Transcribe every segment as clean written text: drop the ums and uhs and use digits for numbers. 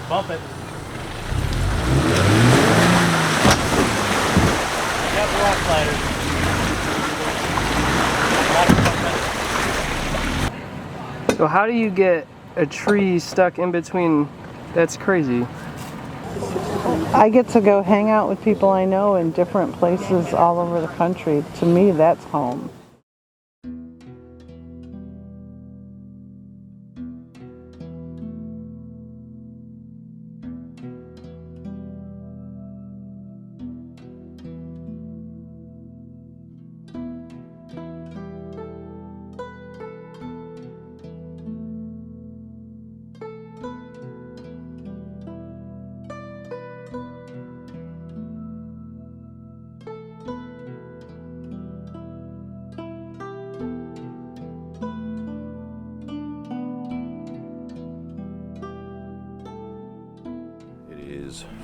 Bump it. Got the rock sliders. So how do you get a tree stuck in between? That's crazy. I get to go hang out with people I know in different places all over the country. To me, that's home.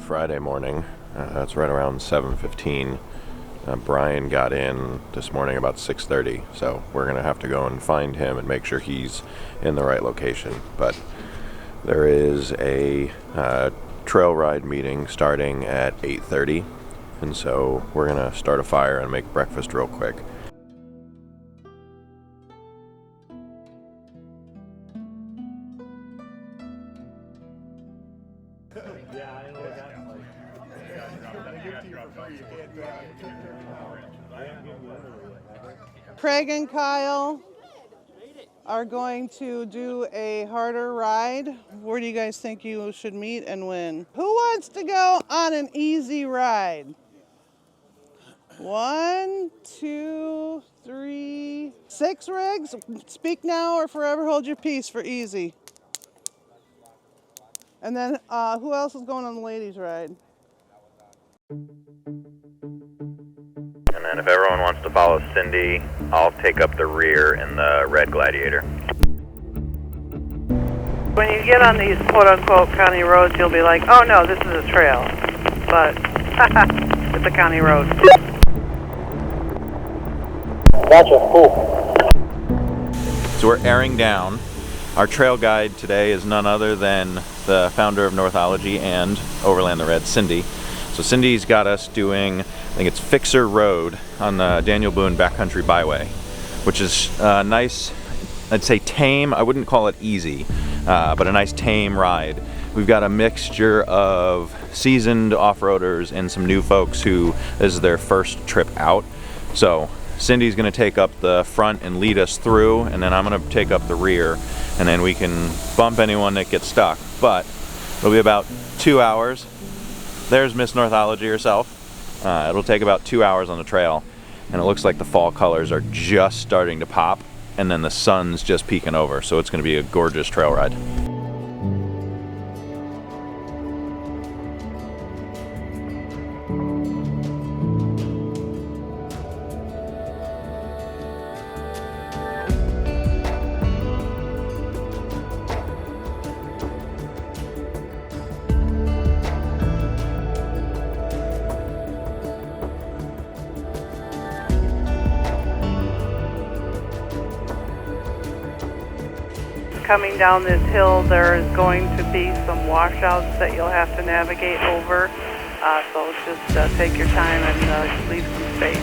Friday morning. It's right around 7:15. Brian got in this morning about 6:30, so we're gonna have to go and find him and make sure he's in the right location. But there is a trail ride meeting starting at 8:30, and so we're gonna start a fire and make breakfast real quick. Craig and Kyle are going to do a harder ride. Where do you guys think you should meet and when? Who wants to go on an easy ride? 1, 2, 3, 6 rigs. Speak now or forever hold your peace for easy. And then who else is going on the ladies' ride? And then if everyone wants to follow Cindy, I'll take up the rear in the red Gladiator. When you get on these quote-unquote county roads, you'll be like, oh no, this is a trail. But it's a county road. Gotcha, cool. So we're airing down. Our trail guide today is none other than the founder of Northology and Overland the Red, Cindy. So Cindy's got us doing, I think it's Fixer Road on the Daniel Boone Backcountry Byway, which is nice, I'd say tame. I wouldn't call it easy, but a nice tame ride. We've got a mixture of seasoned off-roaders and some new folks who this is their first trip out. So Cindy's gonna take up the front and lead us through, and then I'm gonna take up the rear, and then we can bump anyone that gets stuck. But it'll be about 2 hours. There's Miss Northology herself. It'll take about 2 hours on the trail, and it looks like the fall colors are just starting to pop, and then the sun's just peeking over, so it's gonna be a gorgeous trail ride. Coming down this hill, there is going to be some washouts that you'll have to navigate over. So just take your time and leave some space.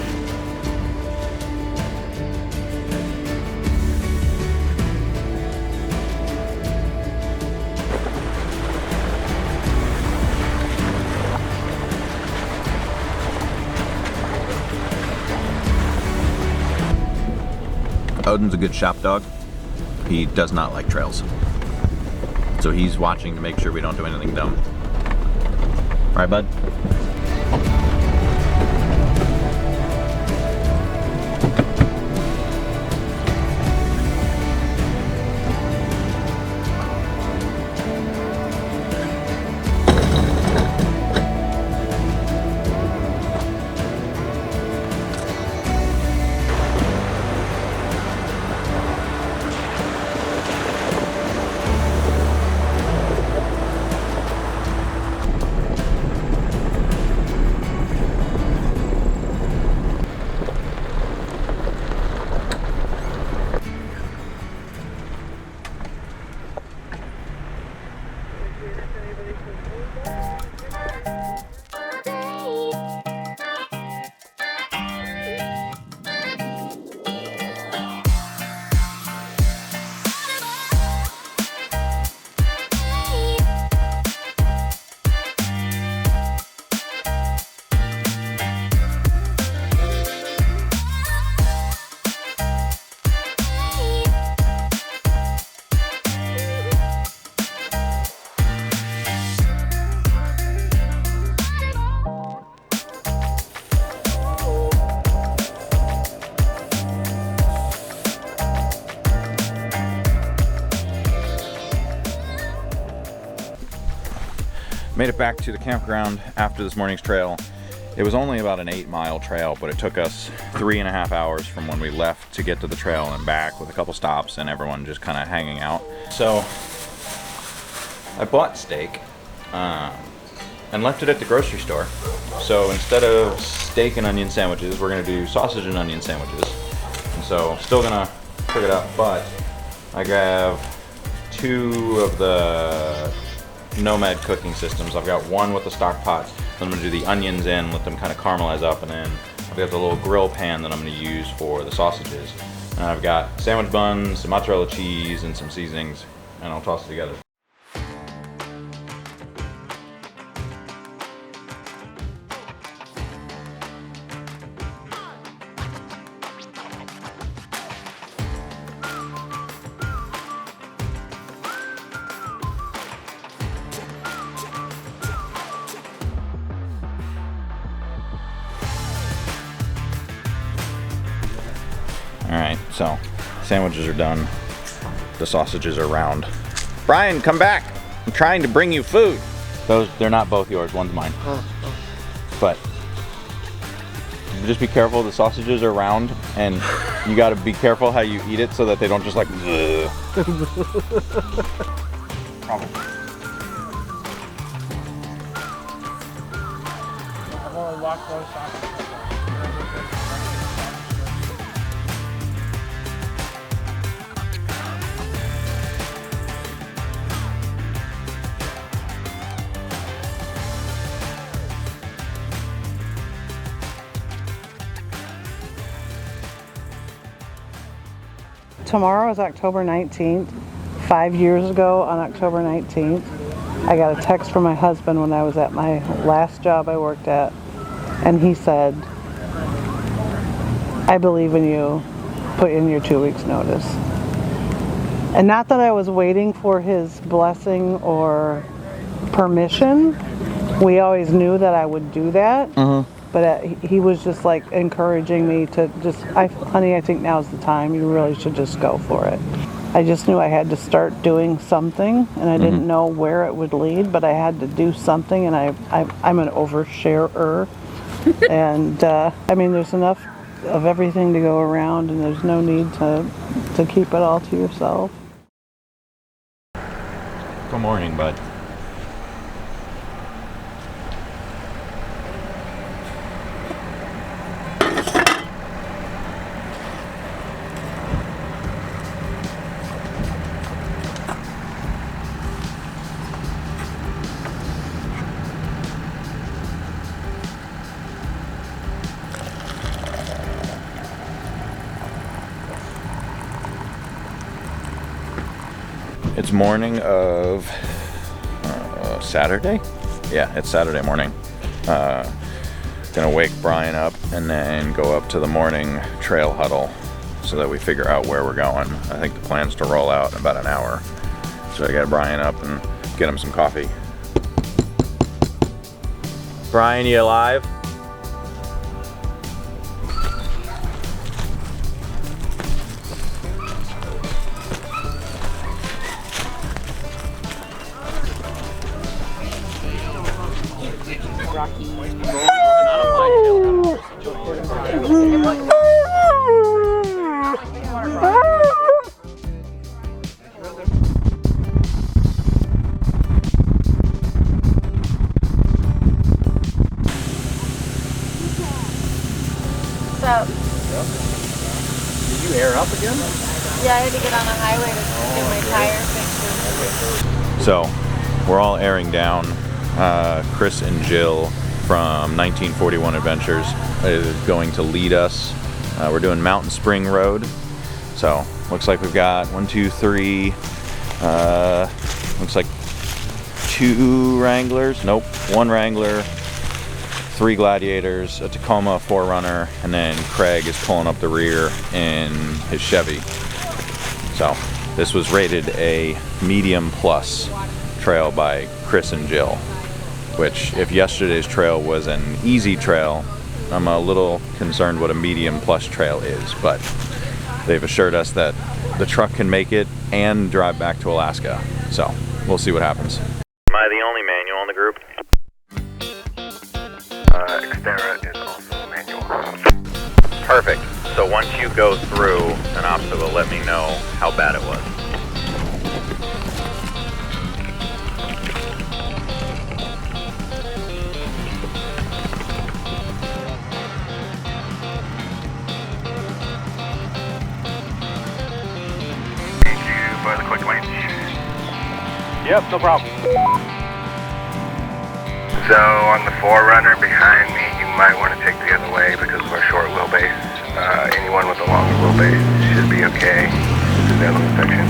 Odin's a good shop dog. He does not like trails. So he's watching to make sure we don't do anything dumb. Right, bud? Made it back to the campground after this morning's trail. It was only about an 8-mile trail, but it took us 3.5 hours from when we left to get to the trail and back, with a couple stops and everyone just kind of hanging out. So I bought steak and left it at the grocery store. So instead of steak and onion sandwiches, we're gonna do sausage and onion sandwiches. And so still gonna cook it up, but I grabbed 2 of the Nomad cooking systems. I've got one with the stock pot. Then I'm gonna do the onions in, let them kind of caramelize up, and then I've got the little grill pan that I'm gonna use for the sausages. And I've got sandwich buns, some mozzarella cheese, and some seasonings, and I'll toss it together. Alright, so sandwiches are done. The sausages are round. Brian, come back! I'm trying to bring you food! They're not both yours, one's mine. But just be careful, the sausages are round, and you gotta be careful how you eat it so that they don't just like Probably. Tomorrow is October 19th. 5 years ago on October 19th, I got a text from my husband when I was at my last job I worked at, and he said, "I believe in you, put in your 2 weeks notice." And not that I was waiting for his blessing or permission. We always knew that I would do that. But he was just like encouraging me to just, honey, I think now's the time. You really should just go for it. I just knew I had to start doing something, and I didn't know where it would lead, but I had to do something, and I'm an oversharer. And I mean, there's enough of everything to go around, and there's no need to keep it all to yourself. Good morning, bud. It's morning of Saturday? Yeah, it's Saturday morning. Gonna wake Brian up and then go up to the morning trail huddle so that we figure out where we're going. I think the plan's to roll out in about an hour. So I got Brian up and get him some coffee. Brian, you alive? What's up? Did you air up again? Yeah, I had to get on the highway to get my tire fixed. So, we're all airing down. Chris and Jill from 1941 Adventures is going to lead us. We're doing Mountain Spring Road. So, looks like we've got 1, 2, 3, looks like 2 Wranglers, nope, 1 Wrangler, 3 Gladiators, a Tacoma 4Runner, and then Craig is pulling up the rear in his Chevy. So this was rated a medium plus trail by Chris and Jill, which if yesterday's trail was an easy trail, I'm a little concerned what a medium plus trail is, but they've assured us that the truck can make it and drive back to Alaska. So we'll see what happens. Am I the only manual in the group? Xterra is also manual. Perfect. So once you go through an obstacle, let me know how bad it was. Need you by the quick winch. Yep, no problem. So on the forerunner behind me, you might want to take the other way because of our short wheelbase. Anyone with a longer wheelbase should be okay. This is the other section.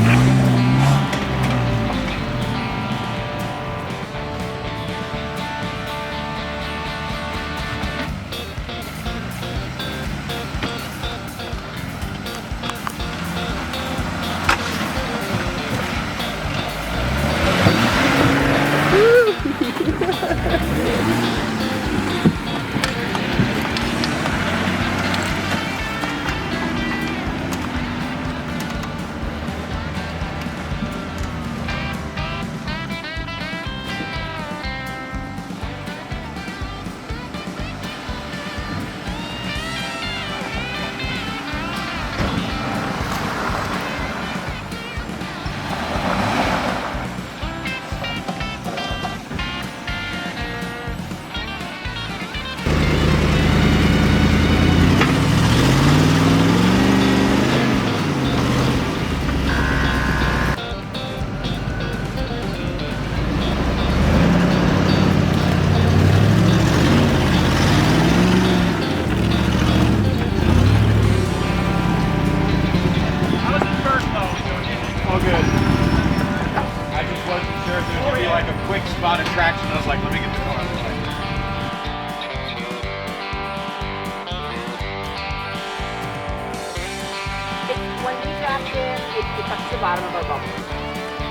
When we dropped in, it touched the bottom of our bubble.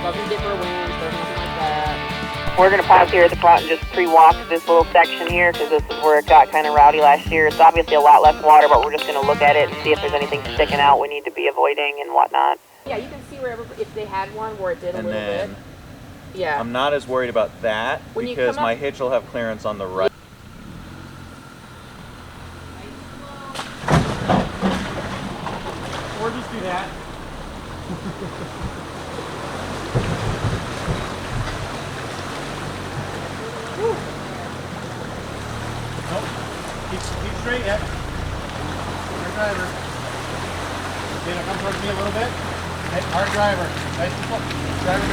Doesn't differ winds, there's nothing like that. We're going to pause here at the front and just pre-walk this little section here because this is where it got kind of rowdy last year. It's obviously a lot less water, but we're just going to look at it and see if there's anything sticking out we need to be avoiding and whatnot. Yeah, you can see wherever, if they had one where it did a little bit. Yeah. I'm not as worried about that When you because come my up- hitch will have clearance on the right. Or just do that. Nope. Keep straight yet. Hard driver. Okay, now come towards me a little bit. Hey, hard driver. Nice and slow. Driver.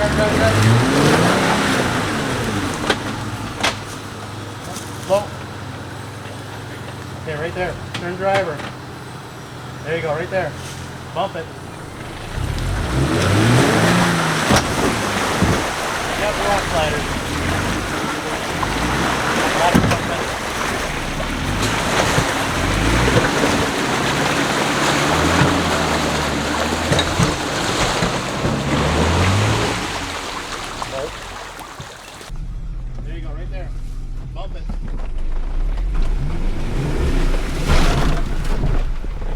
Slow. Okay, right there. Turn driver. There you go, right there. Bump it. Yep, rock sliders. There you go, right there. Bump it.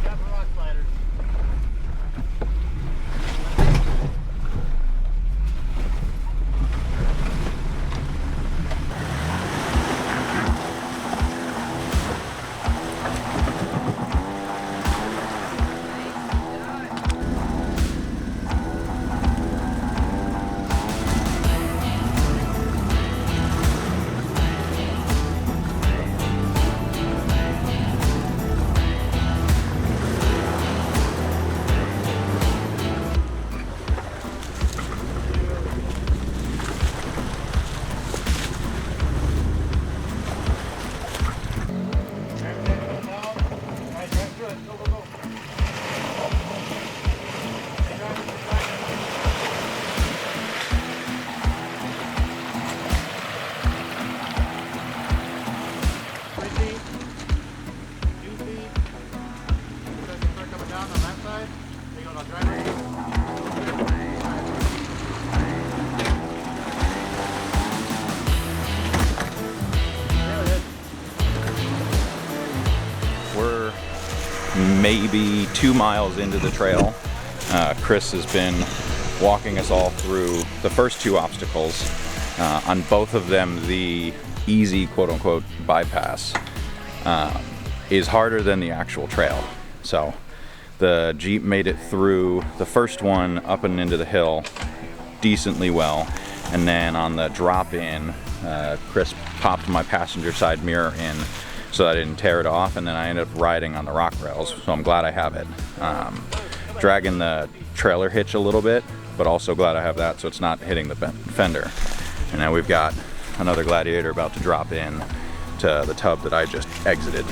Yep, rock sliders. We're maybe 2 miles into the trail. Chris has been walking us all through the first 2 obstacles. On both of them, the easy quote-unquote bypass. is harder than the actual trail. So the Jeep made it through the first one up and into the hill decently well, and then on the drop in, Chris popped my passenger side mirror in so that I didn't tear it off, and then I ended up riding on the rock rails, so I'm glad I have it. Dragging the trailer hitch a little bit, but also glad I have that so it's not hitting the fender. And now we've got another Gladiator about to drop in to the tub that I just exited.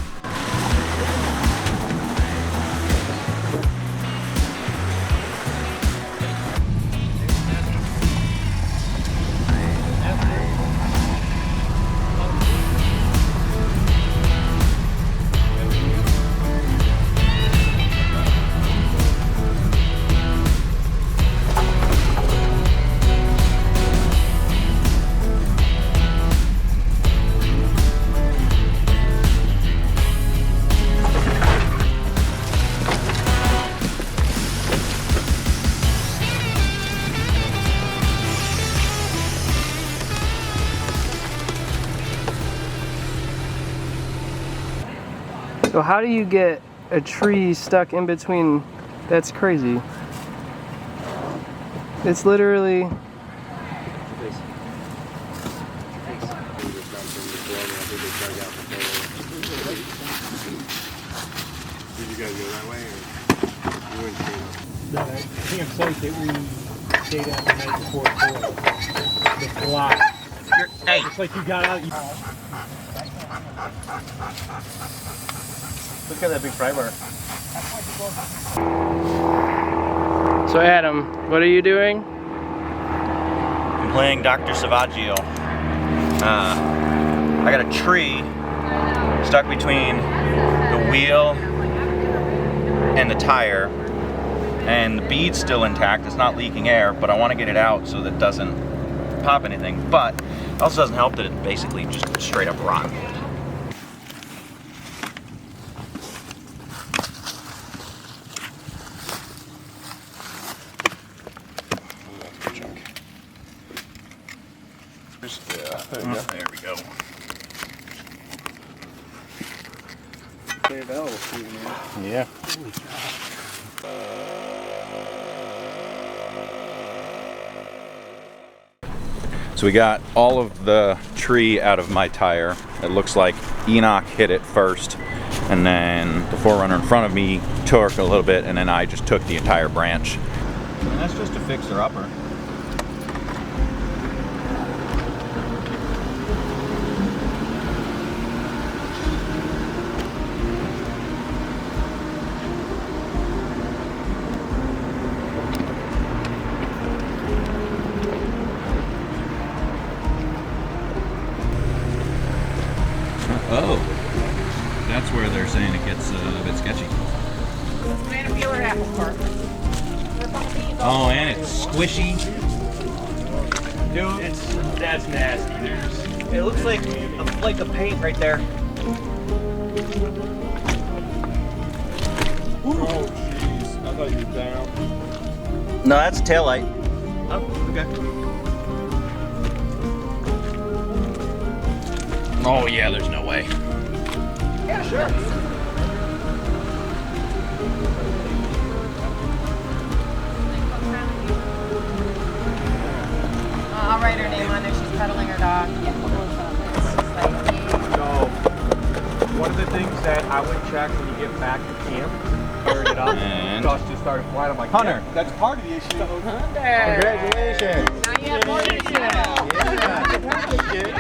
So how do you get a tree stuck in between? That's crazy. It's literally... Did you guys go that way, or you went straight up? The campsite that we stayed at the night before the block. Hey! It's like you got out. Look at that big fry bar. So Adam, what are you doing? I'm playing Dr. Savaggio. I got a tree stuck between the wheel and the tire, and the bead's still intact. It's not leaking air, but I want to get it out so that it doesn't pop anything. But it also doesn't help that it's basically just straight up rock. There we go. Yeah. So we got all of the tree out of my tire. It looks like Enoch hit it first, and then the 4Runner in front of me took a little bit, and then I just took the entire branch. And that's just a fixer-upper. Oh, that's where they're saying it gets a bit sketchy. Banana peeler apple cart. Oh, and it's squishy. Dude, that's nasty. It looks like a flake of paint right there. Oh, jeez. I thought you were down. No, that's a taillight. Oh, okay. Oh yeah, there's no way. Yeah, sure. I'll write her name on there. She's pedaling her dog. So, one of the things that I would check when you get back to camp, fired it up, And- dust just started flying. I'm like, Hunter. yeah, that's part of the issue. Congratulations. Now you have more than Yeah.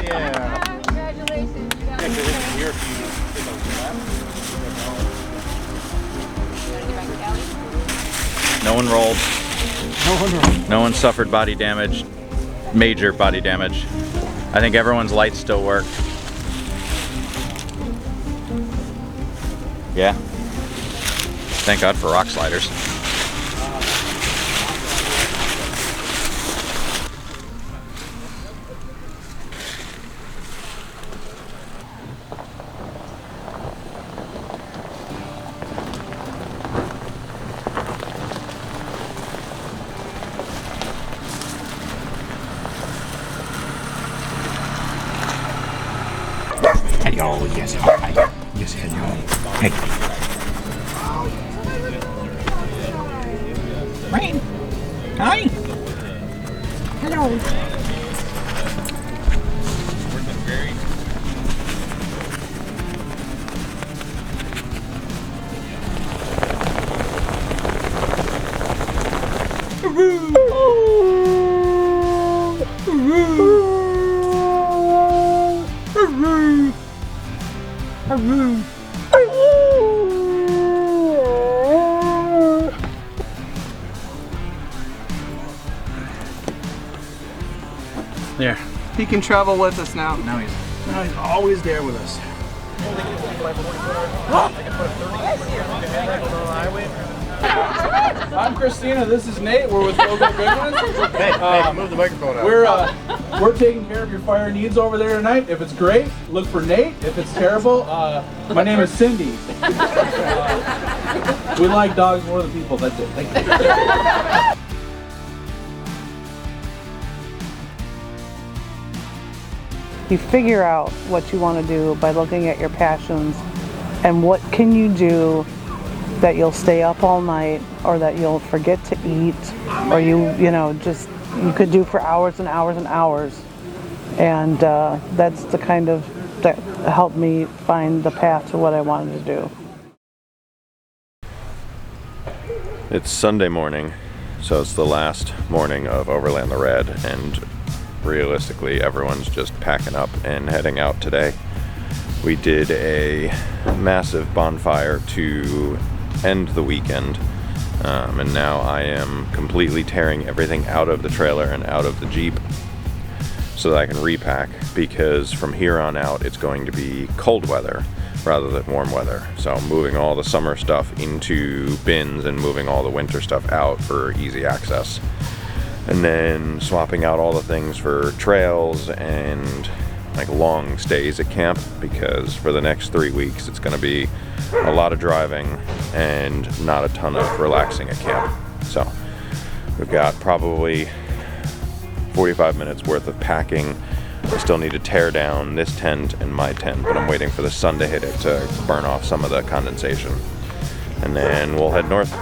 Yeah. Congratulations. You got Here, if you hit those straps. No one rolled. No wonder. No one suffered body damage, major body damage. I think everyone's lights still work. Yeah. Thank God for rock sliders. Oh, yes, hi. Yes, just head you home. Hey. Rain. Hi. Hello. There. He can travel with us now. Now he's always there with us. I'm Christina. This is Nate. We're with Go Go Big Ones. Hey, move the microphone out. We're taking care of your fire needs over there tonight. If it's great, look for Nate. If it's terrible, my name is Cindy. We like dogs more than people. That's it. Thank you. You figure out what you want to do by looking at your passions and what can you do that you'll stay up all night or that you'll forget to eat or you could do for hours and hours and hours. And that's the kind of that helped me find the path to what I wanted to do. It's Sunday morning, so it's the last morning of Overland the Red, and realistically everyone's just packing up and heading out today. We did a massive bonfire to end the weekend, and now I am completely tearing everything out of the trailer and out of the Jeep so that I can repack, because from here on out it's going to be cold weather rather than warm weather. So I'm moving all the summer stuff into bins and moving all the winter stuff out for easy access. And then swapping out all the things for trails and like long stays at camp, because for the next 3 weeks it's going to be a lot of driving and not a ton of relaxing at camp. So we've got probably 45 minutes worth of packing. I still need to tear down this tent and my tent, but I'm waiting for the sun to hit it to burn off some of the condensation. And then we'll head north.